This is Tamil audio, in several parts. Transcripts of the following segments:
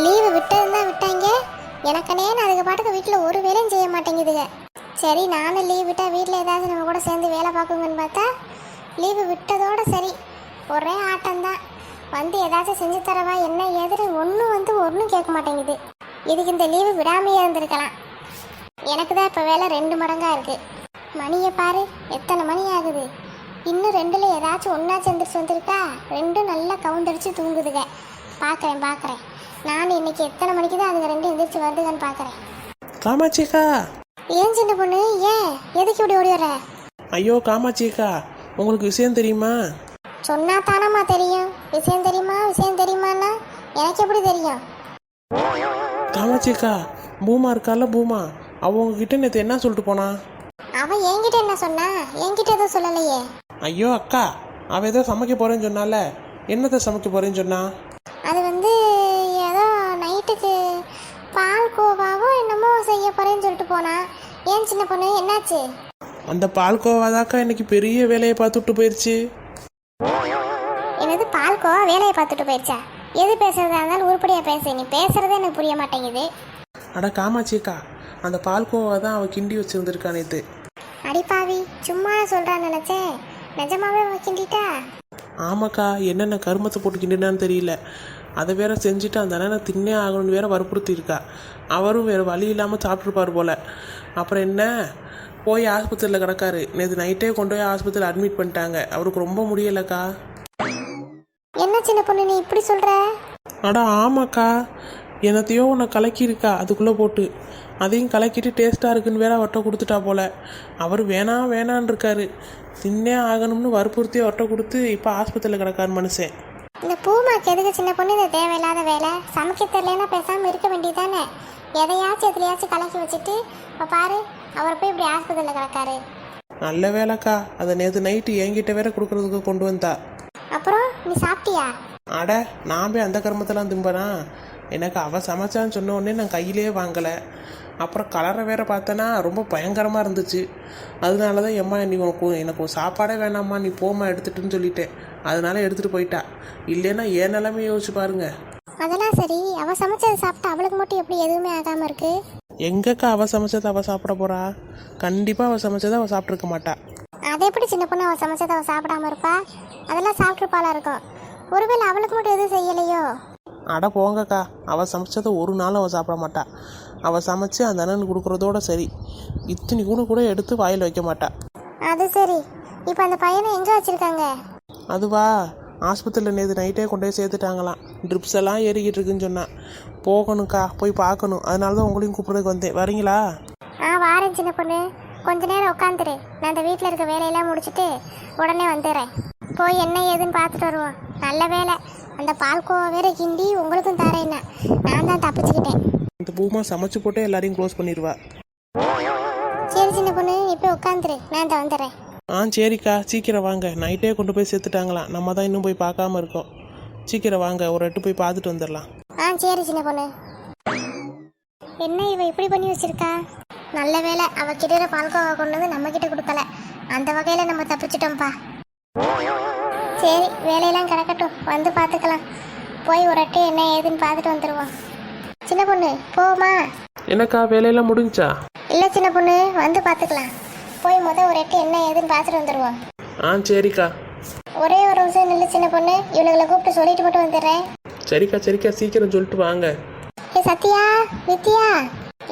லீவு விட்டது தான் விட்டாங்க. எனக்கனே நான் அதுக்கு பாட்டுக்கு வீட்டில் ஒரு வேலையும் செய்ய மாட்டேங்குதுங்க. சரி நானும் லீவ் விட்டால் வீட்டில் ஏதாச்சும் நம்ம கூட சேர்ந்து வேலை பார்க்குங்கன்னு பார்த்தா லீவு விட்டதோட சரி ஒரே ஆட்டம்தான். வந்து ஏதாச்சும் செஞ்சு தரவா என்ன ஏதுன்னு ஒன்றும் கேட்க மாட்டேங்குது. இதுக்கு இந்த லீவு விடாமையே இருந்திருக்கலாம். எனக்கு தான் இப்போ வேலை 2 மடங்காக இருக்குது. மணியை பாரு, எத்தனை மணி ஆகுது. இன்னும் 2ல் ஏதாச்சும் ஒன்றாச்சும் எந்திரிச்சு வந்திருக்கா. 2ம் நல்லா கவுந்தடிச்சு தூங்குதுங்க. பார்க்குறேன். நான் இன்னைக்கு எத்தனை மணிக்கு தான் அதுங்க 2 எந்திரிச்சு வருதுங்கன்னு பார்க்குறேன். காமாட்சிக்கா. ஏன் சின்ன பொண்ணு, ஏன் எதுக்கு இப்படி ஓடி வர? ஐயோ காமாட்சிக்கா, உங்களுக்கு விஷயம் தெரியுமா? சொன்னா தானம்மா தெரியும். விஷயம் தெரியுமான்னா எனக்கு எப்படி தெரியும்? காமாட்சிக்கா, பூமா இருக்கால, பூமா அவ உங்ககிட்ட நேற்று என்ன சொல்லிட்டு போனா? அவன் என்கிட்ட என்ன சொன்னா? என்கிட்ட எதுவும் சொல்லலையே. ஐயோ அக்கா, அவ ஏதோ சமைக்க போறேன்னு சொன்னால, என்னத்தை சமைக்க போறேன்னு சொன்னா? அது ஏதோ நைட்டுக்கு பால் கோவாவோ என்னமோ செய்ய போறேன்னு சொல்லிட்டு போனா. ஏன் சின்ன பொண்ணு, என்னாச்சு? அந்த பால்கோவாதாக்கா இன்னைக்கு பெரிய வேலையை பார்த்துட்டு போயிடுச்சு. என்னது பால்கோவா வேலையை பார்த்துட்டு போயிடுச்சா? எது பேசுறதா இருந்தாலும் உருப்படியா பேசு. நீ பேசுறதே எனக்கு புரிய மாட்டேங்குது. அட காமாட்சிக்கா, அந்த பால்கோவா தான் அவ கிண்டி வச்சிருந்திருக்கா நேற்று. அடிப்பாவி, சும்மா சொல்றான்னு நினைச்சேன். நிஜமாவே கிண்டிட்டா? ஆமாக்கா, என்னென்ன கருமத்தை போட்டு கிண்டினான்னு தெரியல. அதை வேற செஞ்சுட்டு அந்த அண்ணனை தின்னே ஆகணும்னு வேற வற்புறுத்தி இருக்கா. அவரும் வேறு வழி இல்லாமல் சாப்பிட்ருப்பார் போல். அப்புறம் என்ன, போய் ஆஸ்பத்திரியில் கிடக்காரு. நேற்று நைட்டே கொண்டு போய் ஆஸ்பத்திரியில் அட்மிட் பண்ணிட்டாங்க. அவருக்கு ரொம்ப முடியலக்கா. என்ன சின்ன பொண்ணு நீ இப்படி சொல்கிற? அடா ஆமாக்கா, என்னத்தையோ உன்னை கலக்கியிருக்கா அதுக்குள்ளே போட்டு. அதையும் கலக்கிட்டு டேஸ்ட்டாக இருக்குன்னு வேற ஒட்டை கொடுத்துட்டா போல். அவர் வேணான்னு இருக்காரு. தின்னே ஆகணும்னு வற்புறுத்தி ஒட்டை கொடுத்து இப்போ ஆஸ்பத்திரியில் கிடக்காரு மனுஷன். இந்த பூமாக்கு எதுக்கு சின்ன பொண்ணு இந்த தேவையில்லாத வேலை? சமைக்க தெரியலன்னா பேசாமல் இருக்க வேண்டியதானே? எதுலையாச்சும் கலக்கி வச்சுட்டு இப்போ பாரு, அவர் போய் இப்படி ஆஸ்பத்திரியில் கிடக்காரு. நல்ல வேலைக்கா, அதை நேற்று நைட்டு என்கிட்ட வேற கொடுக்கறதுக்கு கொண்டு வந்தா. அப்புறம் நீ சாப்பிட்டியா? அட நான் போய் அந்த கர்மத்தெல்லாம் திம்பனா? எனக்கு அவள் சமைச்சான்னு சொன்ன உடனே நான் கையிலே வாங்கலை. அப்புறம் கலரை வேற பார்த்தேன்னா ரொம்ப பயங்கரமாக இருந்துச்சு. அதனால தான் எம்மா நீ எனக்கு சாப்பாடே வேணாம்மா, நீ போமா எடுத்துட்டுன்னு சொல்லிட்டேன். அதனால எடுத்துகிட்டு போயிட்டா. இல்லைன்னா ஏன் நிலைமை யோசிச்சு பாருங்க. அதெல்லாம் சரி, அவள் சமைச்சதை சாப்பிட்டா அவளுக்கு மட்டும் எப்படி எதுவுமே ஆகாமல் இருக்கு? எங்கக்கா அவள் சமைச்சதை அவள் சாப்பிட போறா? கண்டிப்பாக அவள் சமைச்சதை அவள் சாப்பிட்ருக்க மாட்டா. அதை எப்படி சின்ன பொண்ணு அவள் சமைச்சதை அவள் சாப்பிடாம இருப்பா? அதெல்லாம் சாப்பிட்ருப்பாளா இருக்கும். ஒருவேளை அவளுக்கு மட்டும் எதுவும் செய்யலையோ? அட போங்கக்கா, அவள் சமைச்சதை ஒரு நாள் அவள் சாப்பிட மாட்டா. அவள் சமைச்சு அந்த அண்ணனுக்கு கொடுக்குறதோட சரி. இத்தனி கூட எடுத்து வாயில் வைக்க மாட்டா. அது சரி. இப்போ அந்த பையனை எங்கே வச்சிருக்காங்க? அதுவா, ஆஸ்பத்திரியில் நேற்று நைட்டே கொண்டு போய் சேர்த்துட்டாங்களாம். ட்ரிப்ஸ் எல்லாம் ஏறிக்கிட்டு இருக்குன்னு சொன்னான். போகணும்க்கா, போய் பார்க்கணும். அதனால தான் உங்களையும் கூப்பிட்றதுக்கு வந்தேன். வரீங்களா? வாரேன் சின்ன பொண்ணு, கொஞ்ச நேரம் உட்காந்துரு. நான் அந்த வீட்டில் இருக்க வேலையெல்லாம் முடிச்சுட்டு உடனே வந்துடுறேன். போய் என்ன ஏதுன்னு பார்த்துட்டு வருவோம். நல்ல வேலை, அந்த பால்கோவா வேற கிண்டி உங்களுக்கும் தரேன்னா நான் தான் தப்பிச்சுக்கிட்டேன். இந்த பூமா சமைச்சு போட்டு எல்லாரையும் க்ளோஸ் பண்ணிடுவா. சரி சின்ன பொண்ணு, இப்போ உட்காந்துரு, நான் தான் வந்துடுறேன். சரிக்கா, சீக்கிரம் வாங்க. நைட்டே கொண்டு போய் சேர்த்துட்டாங்களாம். நம்ம தான் இன்னும் போய் பார்க்காம இருக்கோம். சீக்கிரம் வாங்க, ஒரு எட்டு போய் பார்த்துட்டு வந்துடலாம். சரி சின்ன பொண்ணு. என்ன இவ இப்படி பண்ணி வச்சிருக்கா? நல்ல வேலை, அவகிட்ட பால்கோவா கொண்டு வந்து நம்ம கிட்ட கொடுக்கல. அந்த வகையில நம்ம தப்பிச்சிட்டோம்ப்பா. சரி, வேலையெல்லாம் கிடக்கட்டும், வந்து பார்த்துக்கலாம். போய் ஒரு எட்டு என்ன ஏதுன்னு பார்த்துட்டு வந்துடுவோம். சின்ன பொண்ணு போமா? என்னக்கா, வேலையெல்லாம் முடிஞ்சா? இல்லை சின்ன பொண்ணு, வந்து பார்த்துக்கலாம். போய் ஒரு எட்டு என்ன ஏதுன்னு பார்த்துட்டு வந்துடுவோம். சரிக்கா. ஒரே ஒரு நிமிஷம் நில்லு சின்ன பொண்ணு, இவளுகளை கூப்பிட்டு சொல்லிட்டு மட்டும் வந்துடுறேன். சரிக்கா, சீக்கிரம் சொல்லிட்டு வாங்க. சத்யா, வித்யா,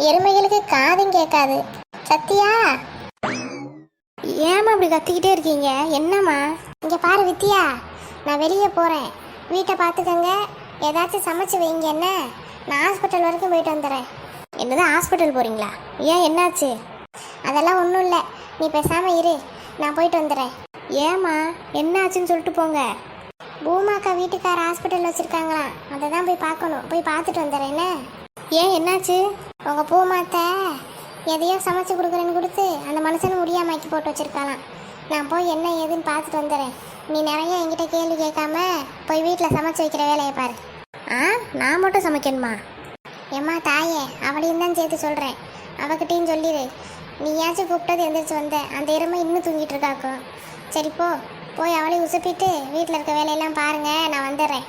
எருமைகளுக்கு காதும் கேட்காது. சத்யா, ஏமா அப்படி கத்திக்கிட்டே இருக்கீங்க? என்னம்மா? இங்கே பாரு வித்யா, நான் வெளியே போகிறேன். வீட்டை பார்த்துக்கங்க, ஏதாச்சும் சமைச்சு வைங்க. என்ன, நான் ஹாஸ்பிட்டல் வரைக்கும் போயிட்டு வந்துடுறேன். என்னதான் ஹாஸ்பிட்டல் போகிறீங்களா? ஏன், என்னாச்சு? அதெல்லாம் ஒன்றும் இல்லை, நீ பேசாமல் இரு, நான் போயிட்டு வந்துடுறேன். ஏம்மா, என்ன ஆச்சுன்னு சொல்லிட்டு போங்க. பூமாக்கா வீட்டுக்கார ஹாஸ்பிட்டல் வச்சுருக்காங்களாம், அதை தான் போய் பார்க்கணும். போய் பார்த்துட்டு வந்துடுறேன்னு. ஏன், என்னாச்சு? உங்கள் பூமாத்த எதையோ சமைச்சு கொடுக்குறேன்னு கொடுத்து அந்த மனுஷனும் முடியாமாக்கி போட்டு வச்சுருக்காளாம். நான் போய் என்ன ஏதுன்னு பார்த்துட்டு வந்துடுறேன். நீ நிறைய என்கிட்ட கேள்வி கேட்காம போய் வீட்டில் சமைச்சு வைக்கிற வேலையை பாரு. நான் மட்டும் சமைக்கணுமா? ஏம்மா தாயே, அவளையும் தான் சேர்த்து சொல்கிறேன். அவகிட்டையும் சொல்லிடு. நீயாச்சும் கூப்பிட்டது எந்திரிச்சு வந்த, அந்த எருமை இன்னும் தூங்கிட்டு இருக்காக்கும். சரி போ, போய் அவளையும் உசுப்பிட்டு வீட்டில் இருக்க வேலையெல்லாம் பாருங்க, நான் வந்துடுறேன்.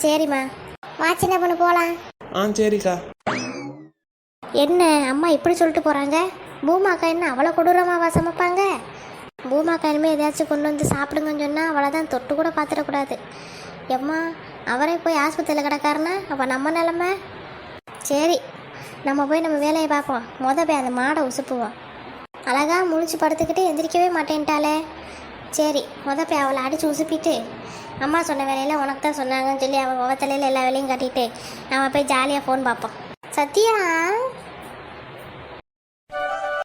சரிம்மா. வா சின்ன பொண்ணு, போகலாம். சரிக்கா. என்ன அம்மா இப்படி சொல்லிட்டு போகிறாங்க? பூமாக்கா என்ன அவ்வளோ கொடூரமாவா சமைப்பாங்க? பூமாக்கா இனிமேல் எதையாச்சும் கொண்டு வந்து சாப்பிடுங்கன்னு சொன்னால் அவ்வளோதான், தொட்டு கூட பார்த்துடக்கூடாது. எம்மா அவரே போய் ஆஸ்பத்திரியில் கிடக்காருன்னா அப்போ நம்ம நிலமை. சரி, நம்ம போய் நம்ம வேலையை பார்ப்போம். போய் அந்த மாடை உசுப்புவோம். அழகா முழிச்சு படுத்துக்கிட்டு எந்திரிக்கவே மாட்டேன்ட்டாலே. சரி, போய் அவளை அடித்து உசுப்பிட்டு அம்மா சொன்ன வேலையில் உனக்கு தான் சொன்னாங்கன்னு சொல்லி அவள் தலையில் எல்லா வேலையும் கட்டிட்டு நம்ம போய் ஜாலியாக ஃபோன் பார்ப்போம். சத்யா